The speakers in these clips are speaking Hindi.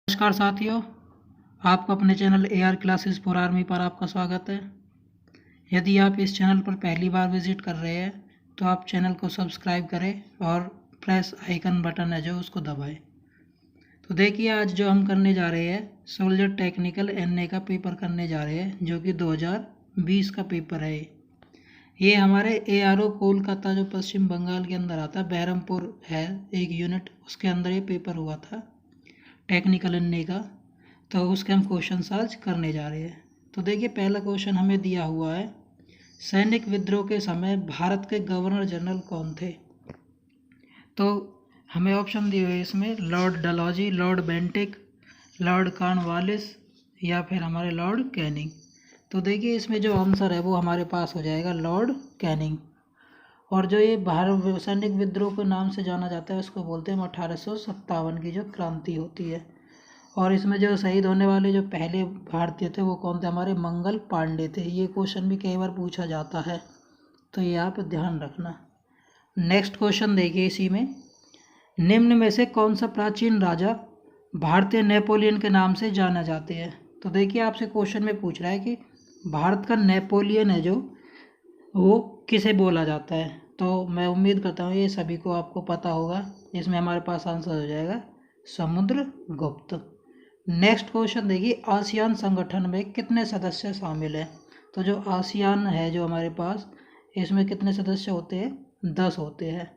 नमस्कार साथियों, आपको अपने channel AR classes for army पर आपका स्वागत है। यदि आप इस चैनल पर पहली बार विजिट कर रहे हैं तो आप चैनल को सब्सक्राइब करें और प्रेस आइकन बटन है जो उसको दबाएं। तो देखिए, आज जो हम करने जा रहे हैं सोल्जर टेक्निकल NA का पेपर करने जा रहे हैं, जो कि 2020 का पेपर है। ये हमारे ARO कोलकाता जो पश्चिम बंगाल के अंदर आता है, बहरमपुर है एक यूनिट, उसके अंदर ये पेपर हुआ था टेक्निकल NA का। तो उसके हम क्वेश्चन आज करने जा रहे हैं। तो देखिए, पहला क्वेश्चन हमें दिया हुआ है, सैनिक विद्रोह के समय भारत के गवर्नर जनरल कौन थे। तो हमें ऑप्शन दिए हुए इसमें Lord Dalhousie, Lord Bentinck, Lord Cornwallis या फिर हमारे लॉर्ड कैनिंग। तो देखिए, इसमें जो आंसर है वो हमारे पास हो जाएगा लॉर्ड कैनिंग। और जो ये भारत सैनिक विद्रोह के नाम से जाना जाता है उसको बोलते हैं 1857 की जो क्रांति होती है। और इसमें जो शहीद होने वाले जो पहले भारतीय थे वो कौन थे, हमारे मंगल पांडे थे। ये क्वेश्चन भी कई बार पूछा जाता है, तो ये आप ध्यान रखना। नेक्स्ट क्वेश्चन देखिए, इसी में निम्न में से कौन सा प्राचीन राजा भारतीय नेपोलियन के नाम से जाना जाते हैं। तो देखिए, आपसे क्वेश्चन में पूछ रहा है कि भारत का नेपोलियन है जो वो किसे बोला जाता है। तो मैं उम्मीद करता हूँ ये सभी को आपको पता होगा। इसमें हमारे पास आंसर हो जाएगा समुद्रगुप्त। नेक्स्ट क्वेश्चन देखिए, आसियान संगठन में कितने सदस्य शामिल हैं। तो जो आसियान है जो हमारे पास, इसमें कितने सदस्य होते हैं, 10 होते हैं।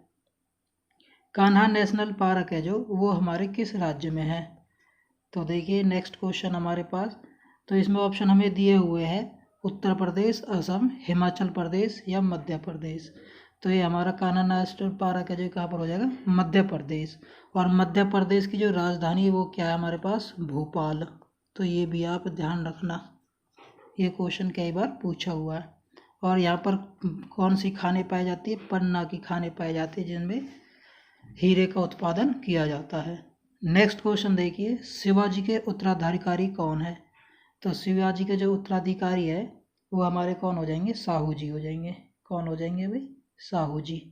कान्हा नेशनल पार्क है जो वो हमारे किस राज्य में है। तो देखिए, नेक्स्ट क्वेश्चन हमारे पास, तो इसमें ऑप्शन हमें दिए हुए हैं उत्तर प्रदेश, असम, हिमाचल प्रदेश या मध्य प्रदेश। तो ये हमारा कान्हा नेशनल पार्क है जो कहाँ पर हो जाएगा, मध्य प्रदेश। और मध्य प्रदेश की जो राजधानी है वो क्या है हमारे पास, भोपाल। तो ये भी आप ध्यान रखना, ये क्वेश्चन कई बार पूछा हुआ है। और यहाँ पर कौन सी खानें पाई जाती है, पन्ना की खानें पाई जाती है जिनमें हीरे का उत्पादन किया जाता है। नेक्स्ट क्वेश्चन देखिए, शिवाजी के उत्तराधिकारी कौन है। तो शिवाजी के जो उत्तराधिकारी है वो हमारे कौन हो जाएंगे, साहू जी हो जाएंगे। कौन हो जाएंगे भाई, साहू जी।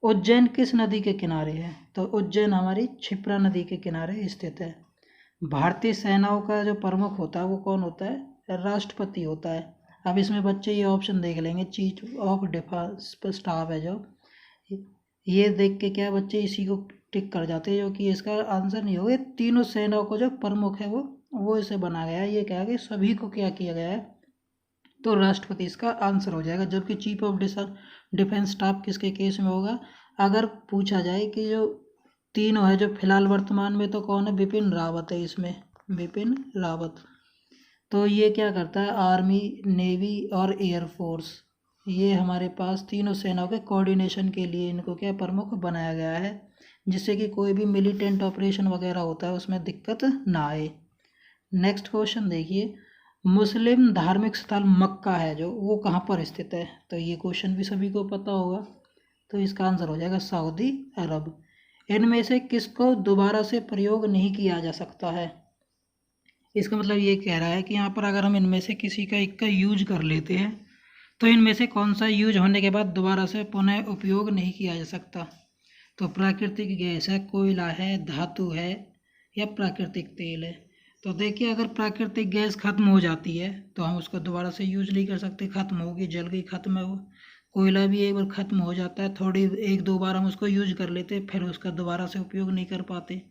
उज्जैन किस नदी के किनारे है। तो उज्जैन हमारी क्षिप्रा नदी के किनारे स्थित है। भारतीय सेनाओं का जो प्रमुख होता है वो कौन होता है, राष्ट्रपति होता है। अब इसमें बच्चे ये ऑप्शन देख लेंगे, चीफ ऑफ डिफेंस स्टाफ है जो, ये देख के क्या बच्चे इसी को टिक कर जाते हैं, जो कि इसका आंसर नहीं होगा। तीनों सेनाओं को जो प्रमुख है वो इसे बनाया गया है। ये क्या है कि सभी को क्या किया गया है, तो राष्ट्रपति इसका आंसर हो जाएगा। जबकि चीफ ऑफ डिफेंस स्टाफ किसके केस में होगा, अगर पूछा जाए कि जो तीनों है जो फिलहाल वर्तमान में, तो कौन है, बिपिन रावत है इसमें, बिपिन रावत। तो ये क्या करता है, आर्मी, नेवी और एयरफोर्स, ये हमारे पास तीनों सेनाओं के कोऑर्डिनेशन के लिए इनको क्या प्रमुख बनाया गया है, जिससे कि कोई भी मिलिटेंट ऑपरेशन वगैरह होता है उसमें दिक्कत ना आए। नेक्स्ट क्वेश्चन देखिए, मुस्लिम धार्मिक स्थल मक्का है जो वो कहाँ पर स्थित है। तो ये क्वेश्चन भी सभी को पता होगा, तो इसका आंसर हो जाएगा सऊदी अरब। इनमें से किसको दोबारा से प्रयोग नहीं किया जा सकता है। इसका मतलब ये कह रहा है कि यहाँ पर अगर हम इनमें से किसी का एक का यूज कर लेते हैं तो इनमें से कौन सा यूज होने के बाद दोबारा से पुनः उपयोग नहीं किया जा सकता। तो प्राकृतिक गैस है, कोयला है, धातु है या प्राकृतिक तेल है। तो देखिए, अगर प्राकृतिक गैस खत्म हो जाती है तो हम उसको दोबारा से यूज नहीं कर सकते, खत्म होगी, जल गई, खत्म है वो। कोयला भी एक बार खत्म हो जाता है, थोड़ी एक दो बार हम उसको यूज कर लेते, फिर उसका दोबारा से उपयोग नहीं कर पाते।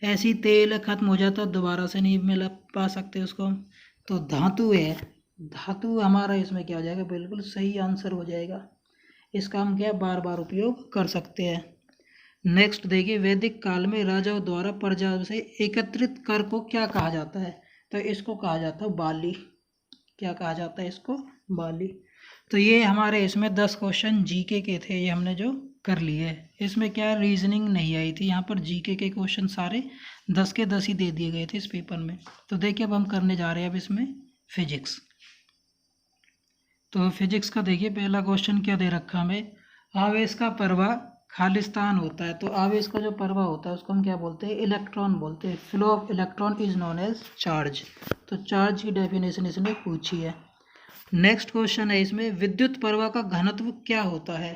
ऐसी तेल खत्म हो जाता है, दोबारा से नहीं मिल पा सकते उसको हम। तो धातु है, धातु हमारा इसमें क्या हो जाएगा, बिल्कुल सही आंसर हो जाएगा। इसका हम क्या बार बार उपयोग कर सकते हैं। नेक्स्ट देखिए, वैदिक काल में राजाओं द्वारा प्रजा से एकत्रित कर को क्या कहा जाता है। तो इसको कहा जाता है बाली। क्या कहा जाता है इसको, बाली। तो ये हमारे इसमें 10 क्वेश्चन जीके के थे, ये हमने जो कर लिए। इसमें क्या रीजनिंग नहीं आई थी, यहाँ पर जीके के क्वेश्चन सारे 10 के 10 ही दे दिए गए थे इस पेपर में। तो देखिए, अब हम करने जा रहे हैं अब इसमें फिजिक्स। तो फिजिक्स का देखिए, पहला क्वेश्चन क्या दे रखा हमें, आवेश का प्रवाह खालिस्तान होता है। तो आवेश का जो प्रवाह होता है उसको हम क्या बोलते हैं, इलेक्ट्रॉन बोलते हैं। Flow of electron is known as charge. तो चार्ज की डेफिनेशन इसने पूछी है। नेक्स्ट क्वेश्चन है इसमें, विद्युत प्रवाह का घनत्व क्या होता है।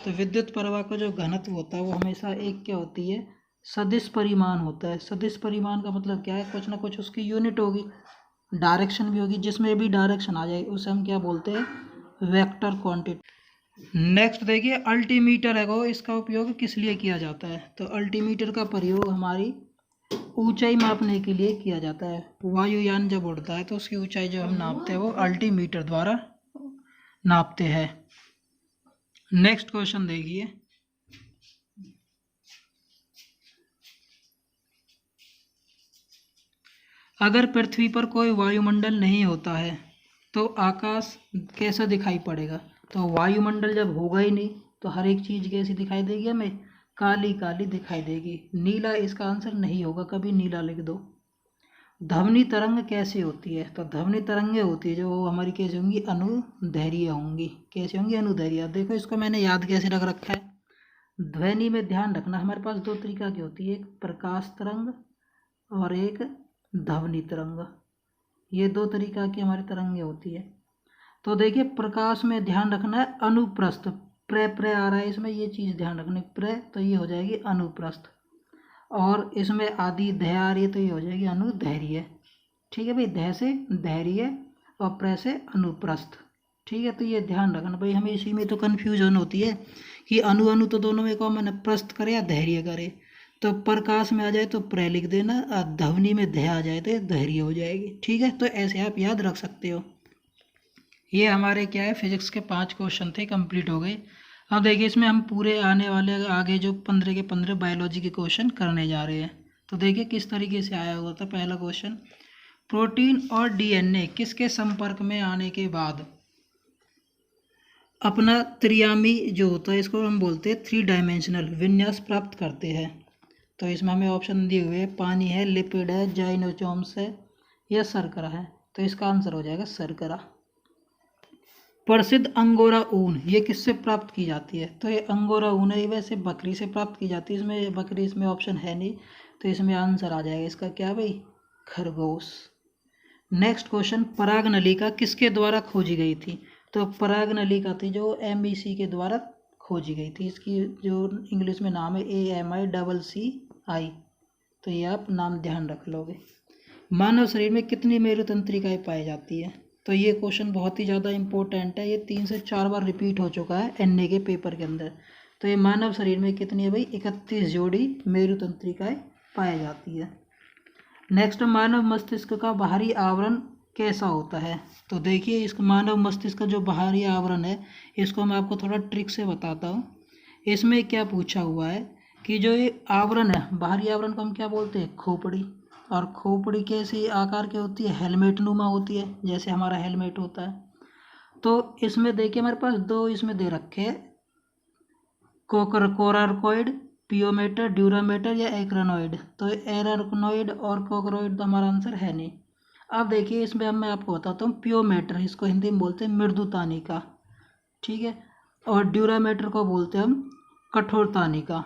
तो विद्युत प्रवाह का जो घनत्व होता है वो हमेशा एक क्या होती है, सदिश परिमाण होता है। सदिश परिमाण का मतलब क्या है, कुछ ना कुछ उसकी यूनिट होगी, डायरेक्शन भी होगी, जिसमें भी डायरेक्शन आ जाए उसे हम क्या बोलते हैं, वेक्टर क्वांटिटी। नेक्स्ट देखिए अल्टीमीटर है वो, इसका उपयोग किस लिए किया जाता है, तो अल्टीमीटर का प्रयोग हमारी ऊंचाई मापने के लिए किया जाता है। वायुयान जब उड़ता है तो उसकी ऊंचाई जो हम नापते हैं वो अल्टीमीटर द्वारा नापते हैं। नेक्स्ट क्वेश्चन देखिए, अगर पृथ्वी पर कोई वायुमंडल नहीं होता है तो आकाश कैसा दिखाई पड़ेगा, तो वायुमंडल जब होगा ही नहीं तो हर एक चीज़ कैसी दिखाई देगी हमें, काली काली दिखाई देगी। नीला इसका आंसर नहीं होगा, कभी नीला लिख दो। ध्वनि तरंग कैसे होती है, तो ध्वनि तरंगें होती है जो हमारी कैसे होंगी, अनुदैर्घ्य होंगी। कैसे होंगी, अनुदैर्घ्य। देखो इसको मैंने याद कैसे रख रखा है, ध्वनि में ध्यान रखना हमारे पास दो तरीका की होती है, एक प्रकाश तरंग और एक ध्वनि तरंग। ये दो तरीका की हमारी तरंगें होती है। तो देखिए प्रकाश में ध्यान रखना है अनुप्रस्थ, प्रे प्रे आ रहा है इसमें, ये चीज़ ध्यान रखनी, प्रे तो ये हो जाएगी अनुप्रस्थ, और इसमें आदि ध्य आ रही है तो ये हो जाएगी अनुदैर्घ्य। ठीक है भाई, ध्य से धैर्य और प्रे से अनुप्रस्थ। ठीक है, तो ये ध्यान रखना भाई, हमें इसी में तो कन्फ्यूजन होती है कि अनु तो दोनों में कॉमन है, प्रस्थ करे या धैर्य करे। तो प्रकाश में आ जाए तो प्रे लिख देना, और ध्वनि में ध्य आ जाए तो धैर्य हो जाएगी। ठीक है, तो ऐसे आप याद रख सकते हो। ये हमारे क्या है, फिजिक्स के 5 क्वेश्चन थे, कंप्लीट हो गए। अब देखिए इसमें हम पूरे आने वाले आगे जो 15 के 15 बायोलॉजी के क्वेश्चन करने जा रहे हैं। तो देखिए किस तरीके से आया हुआ था। पहला क्वेश्चन, प्रोटीन और डीएनए किसके संपर्क में आने के बाद अपना त्रियामी जो होता है, इसको हम बोलते हैं 3 डायमेंशनल विन्यास प्राप्त करते हैं। तो इसमें हमें ऑप्शन दिए हुए हैं, पानी है, लिपिड है, जाइनोसोम्स है या शर्करा है। तो इसका आंसर हो जाएगा शर्करा। प्रसिद्ध अंगोरा ऊन ये किससे प्राप्त की जाती है, तो ये अंगोरा ऊन है, वैसे बकरी से प्राप्त की जाती है। इसमें बकरी इसमें ऑप्शन है नहीं, तो इसमें आंसर आ जाएगा इसका क्या भाई, खरगोश। नेक्स्ट क्वेश्चन, पराग नलिका किसके द्वारा खोजी गई थी, तो पराग नलिका थी जो MEC के द्वारा खोजी गई थी। इसकी जो इंग्लिश में नाम है AMICCI, तो ये आप नाम ध्यान रख लोगे। मानव शरीर में कितनी मेरुतंत्रिकाएं पाई जाती है, तो ये क्वेश्चन बहुत ही ज़्यादा इंपॉर्टेंट है, ये 3 से 4 बार रिपीट हो चुका है NA के पेपर के अंदर। तो ये मानव शरीर में कितनी है भाई, 31 जोड़ी मेरुतंत्रिकाएं पाई जाती है। नेक्स्ट, मानव मस्तिष्क का बाहरी आवरण कैसा होता है, तो देखिए इस मानव मस्तिष्क का जो बाहरी आवरण है, इसको मैं आपको थोड़ा ट्रिक से बताता हूँ। इसमें क्या पूछा हुआ है कि जो ये आवरण है, बाहरी आवरण को हम क्या बोलते हैं, खोपड़ी। और खोपड़ी कैसी आकार की होती है, हेलमेट नुमा होती है, जैसे हमारा हेलमेट होता है। तो इसमें देखिए हमारे पास दो इसमें दे रखे हैं, कोरारकोइड, पियोमीटर, ड्यूरामीटर या एक्रानोइड। तो एरानोइड और कोकरोइड तो हमारा आंसर है नहीं। अब देखिए इसमें अब मैं आपको बताता हूँ, पियोमीटर इसको हिंदी में बोलते हैं मृदु तानिका, ठीक है, और ड्यूरामीटर को बोलते हैं हम कठोर तानिका,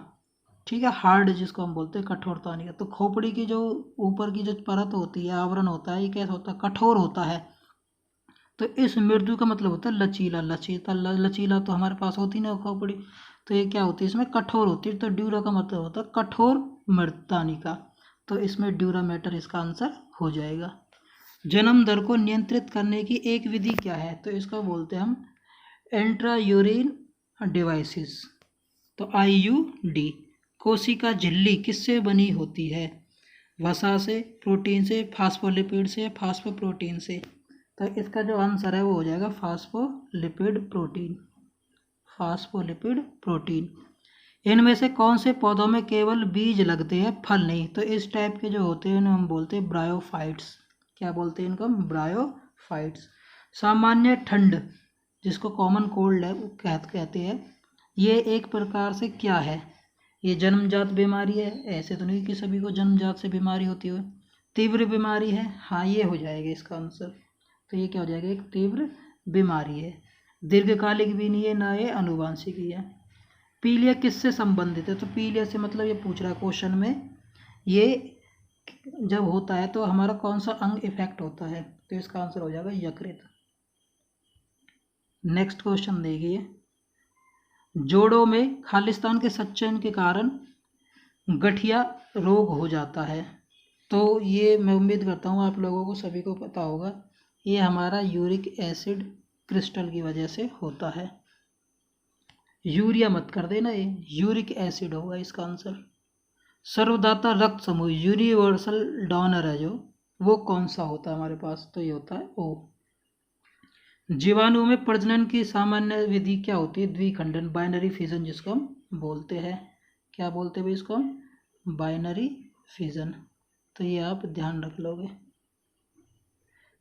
ठीक है, हार्ड जिसको हम बोलते हैं कठोर तानिका। तो खोपड़ी की जो ऊपर की जो परत होती है, आवरण होता है, ये कैसा होता है, कठोर होता है। तो इस मृदु का मतलब होता है लचीला, लचीला तो हमारे पास होती ना खोपड़ी, तो ये क्या होती है, इसमें कठोर होती है। तो ड्यूरा का मतलब होता है कठोर मृतानिका, तो इसमें ड्यूरामेटर इसका आंसर हो जाएगा। जन्म दर को नियंत्रित करने की एक विधि क्या है, तो इसको बोलते हैं हम इंट्रायूरिन डिवाइसेस, तो IUD। कोशिका झिल्ली किससे बनी होती है, वसा से, प्रोटीन से, फास्फोलिपिड से, फास्फोप्रोटीन से। तो इसका जो आंसर है वो हो जाएगा फास्फोलिपिड प्रोटीन, फास्फोलिपिड प्रोटीन। इनमें से कौन से पौधों में केवल बीज लगते हैं, फल नहीं, तो इस टाइप के जो होते हैं इन्हें हम बोलते हैं ब्रायोफाइट्स। क्या बोलते हैं इनको हम, ब्रायोफाइट्स। सामान्य ठंड जिसको कॉमन कोल्ड है वो कहते हैं, ये एक प्रकार से क्या है, ये जन्मजात बीमारी है, ऐसे तो नहीं कि सभी को जन्मजात से बीमारी होती हो। तीव्र बीमारी है, हाँ ये हो जाएगा इसका आंसर। तो ये क्या हो जाएगा, एक तीव्र बीमारी है। दीर्घकालिक भी नहीं है, ना ये अनुवांशिक ही है। पीलिया किससे संबंधित है, तो पीलिया से मतलब ये पूछ रहा है क्वेश्चन में, ये जब होता है तो हमारा कौन सा अंग इफेक्ट होता है, तो इसका आंसर हो जाएगा यकृत। नेक्स्ट क्वेश्चन देखिए, जोड़ों में खालिस्तान के संचयन के कारण गठिया रोग हो जाता है। तो ये मैं उम्मीद करता हूँ आप लोगों को सभी को पता होगा, ये हमारा यूरिक एसिड क्रिस्टल की वजह से होता है। यूरिया मत कर देना, ये यूरिक एसिड होगा इसका आंसर। सर्वदाता रक्त समूह यूनिवर्सल डोनर है जो, वो कौन सा होता है हमारे पास, तो ये होता है ओ। जीवाणु में प्रजनन की सामान्य विधि क्या होती है, द्विखंडन, बाइनरी फिजन जिसको हम बोलते हैं। क्या बोलते हैं भाई इसको हम, बाइनरी फिजन। तो ये आप ध्यान रख लोगे।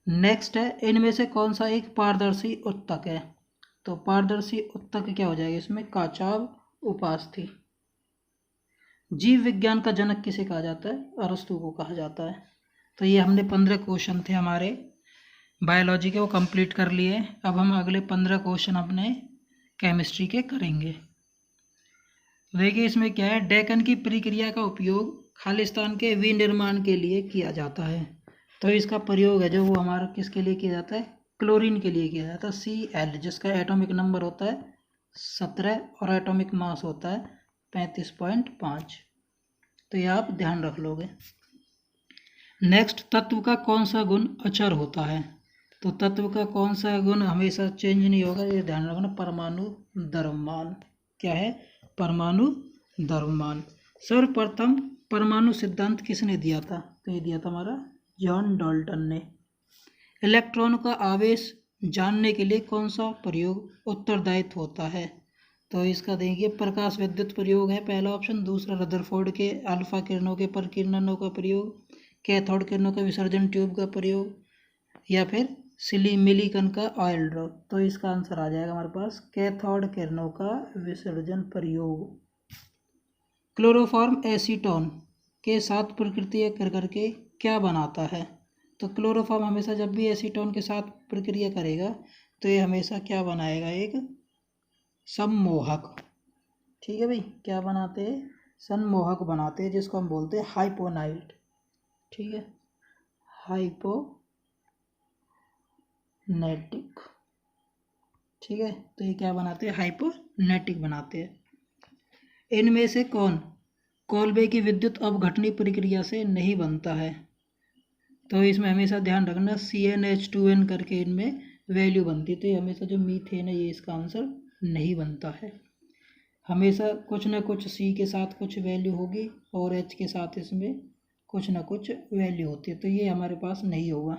नेक्स्ट है, इनमें से कौन सा एक पारदर्शी उत्तक है, तो पारदर्शी उत्तक क्या हो जाएगा इसमें, काचाव उपास्थि। जीव विज्ञान का जनक किसे कहा जाता है, अरस्तु को कहा जाता है। तो ये हमने 15 क्वेश्चन थे हमारे बायोलॉजी के, वो कंप्लीट कर लिए। अब हम अगले 15 क्वेश्चन अपने केमिस्ट्री के करेंगे। देखिए इसमें क्या है, डेकन की प्रक्रिया का उपयोग खालिस्तान के विनिर्माण के लिए किया जाता है। तो इसका प्रयोग है जो वो हमारा किसके लिए किया जाता है, क्लोरीन के लिए किया जाता है। Cl जिसका एटॉमिक नंबर होता है 17 और एटॉमिक मास होता है 35.5। तो ये आप ध्यान रख लोगे। नेक्स्ट, तत्व का कौन सा गुण अचर होता है, तो तत्व का कौन सा गुण हमेशा चेंज नहीं होगा, ये ध्यान रखना, परमाणु द्रव्यमान। क्या है, परमाणु द्रव्यमान। सर्वप्रथम परमाणु सिद्धांत किसने दिया था, तो ये दिया था हमारा जॉन डाल्टन ने। इलेक्ट्रॉन का आवेश जानने के लिए कौन सा प्रयोग उत्तरदायित्व होता है, तो इसका देखिए प्रकाश विद्युत प्रयोग है पहला ऑप्शन। दूसरा रदरफोर्ड के अल्फा किरणों के परकिरणों का प्रयोग, कैथोड किरणों का विसर्जन ट्यूब का प्रयोग, या फिर मिलीकन का ऑयल ड्रॉप। तो इसका आंसर आ जाएगा हमारे पास कैथोड किरणों का विसर्जन प्रयोग। क्लोरोफॉर्म एसीटोन के साथ प्रक्रिया कर करके क्या बनाता है, तो क्लोरोफॉर्म हमेशा जब भी एसीटोन के साथ प्रक्रिया करेगा तो ये हमेशा क्या बनाएगा, एक सम्मोहक। ठीक है भाई, क्या बनाते हैं, सम्मोहक बनाते हैं, जिसको हम बोलते हैं हाइपोनाइट। ठीक है, हाइपोनेटिक। ठीक है, तो ये क्या बनाते हैं, हाइपोनेटिक बनाते हैं। इनमें से कौन कोल्बे की विद्युत अपघटनी प्रक्रिया से नहीं बनता है, तो इसमें हमेशा ध्यान रखना CnH2n करके इनमें वैल्यू बनती है। तो ये हमेशा जो मीथेन है ये इसका आंसर नहीं बनता है। हमेशा कुछ ना कुछ C के साथ कुछ वैल्यू होगी और H के साथ इसमें कुछ ना कुछ वैल्यू होती है, तो ये हमारे पास नहीं होगा।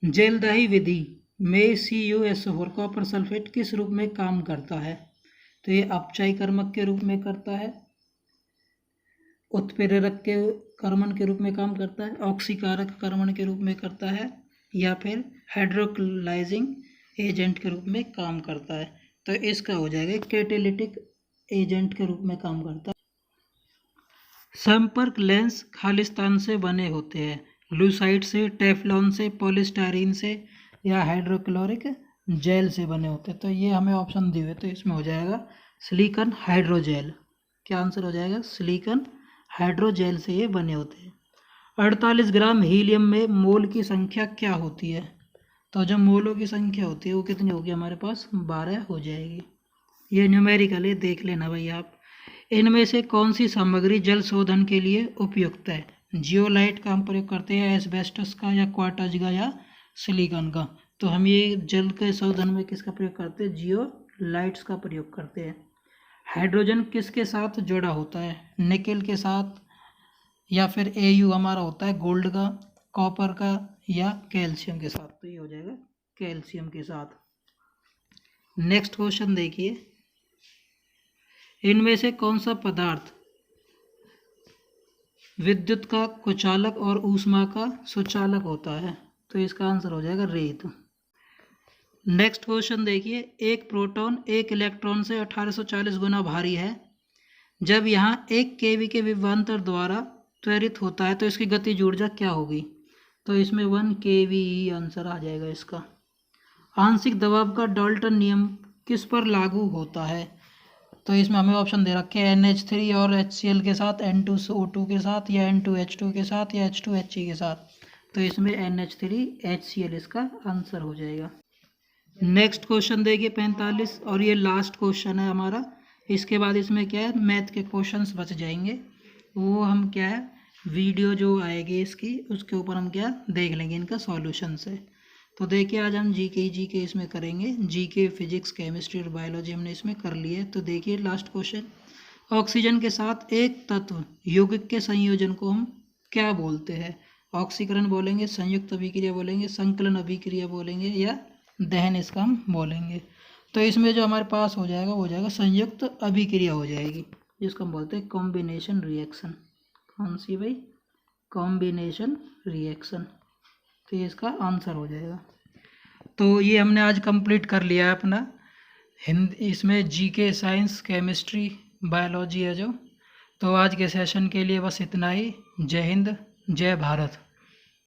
जेलदाही विधि में CuSO4 कॉपर सल्फेट किस रूप में काम करता है, तो ये अपचायी कर्मक के रूप में करता है, उत्प्रेरक के कर्मण के रूप में काम करता है, ऑक्सीकारक कर्मण के रूप में करता है, या फिर हाइड्रोलाइजिंग एजेंट के रूप में काम करता है। तो इसका हो जाएगा कैटेलिटिक एजेंट के रूप में काम करता है। संपर्क लेंस खालिस्तान से बने होते हैं, लूसाइड से, टेफ्लॉन से, पॉलीस्टायरीन से, या हाइड्रोक्लोरिक जेल से बने होते हैं। तो ये हमें ऑप्शन दिए हुए, तो इसमें हो जाएगा सिलिकॉन हाइड्रोजेल। क्या आंसर हो जाएगा, सिलिकॉन हाइड्रोजेल से ये बने होते हैं। 48 ग्राम हीलियम में मोल की संख्या क्या होती है, तो जो मोलों की संख्या होती है वो कितनी होगी हमारे पास, 12 हो जाएगी। ये न्यूमेरिकली देख लेना भाई आप। इनमें से कौन सी सामग्री जल शोधन के लिए उपयुक्त है, जियोलाइट का हम प्रयोग करते हैं, एस्बेस्टस का, या क्वार्टज का, या सिलिकॉन का। तो हम ये जल के शोधन में किसका प्रयोग करते हैं, जियोलाइट्स का प्रयोग करते हैं। हाइड्रोजन किसके साथ जुड़ा होता है, निकेल के साथ, या फिर Au हमारा होता है गोल्ड का, कॉपर का, या कैल्शियम के साथ। तो ये हो जाएगा कैल्शियम के साथ। नेक्स्ट क्वेश्चन देखिए, इनमें से कौन सा पदार्थ विद्युत का कुचालक और ऊष्मा का सुचालक होता है, तो इसका आंसर हो जाएगा रेत। नेक्स्ट क्वेश्चन देखिए, एक प्रोटॉन एक इलेक्ट्रॉन से 1840 गुना भारी है। जब यहाँ 1 केवी के विभवांतर द्वारा त्वरित होता है तो इसकी गतिज ऊर्जा क्या होगी, तो इसमें 1 केवी आंसर आ जाएगा इसका। आंशिक दबाव का डाल्टन नियम किस पर लागू होता है, तो इसमें हमें ऑप्शन दे रखे हैं NH3 और HCl के साथ, N2SO2 के साथ, या N2H2 के साथ, या H2He के साथ। तो इसमें NH3 HCl इसका आंसर हो जाएगा। नेक्स्ट क्वेश्चन देखिए 45, और ये लास्ट क्वेश्चन है हमारा। इसके बाद इसमें क्या है, मैथ के क्वेश्चंस बच जाएंगे, वो हम क्या है वीडियो जो आएगी इसकी उसके ऊपर हम क्या देख लेंगे इनका सॉल्यूशन से। तो देखिए आज हम जीके इसमें करेंगे, जीके फिजिक्स केमिस्ट्री और बायोलॉजी हमने इसमें कर लिए। तो देखिए लास्ट क्वेश्चन, ऑक्सीजन के साथ एक तत्व यौगिक के संयोजन को हम क्या बोलते हैं? ऑक्सीकरण बोलेंगे, संयुक्त अभिक्रिया बोलेंगे, संकलन अभिक्रिया बोलेंगे या दहन इसका हम बोलेंगे। तो इसमें जो हमारे पास हो जाएगा वो हो जाएगा संयुक्त अभिक्रिया हो जाएगी, जिसको हम बोलते हैं कॉम्बिनेशन रिएक्शन। कौन सी भाई? Combination reaction. तो ये इसका आंसर हो जाएगा। तो ये हमने आज कंप्लीट कर लिया है अपना हिंदी, इसमें जीके साइंस केमिस्ट्री बायोलॉजी है जो। तो आज के सेशन के लिए बस इतना ही। जय हिंद, जय भारत।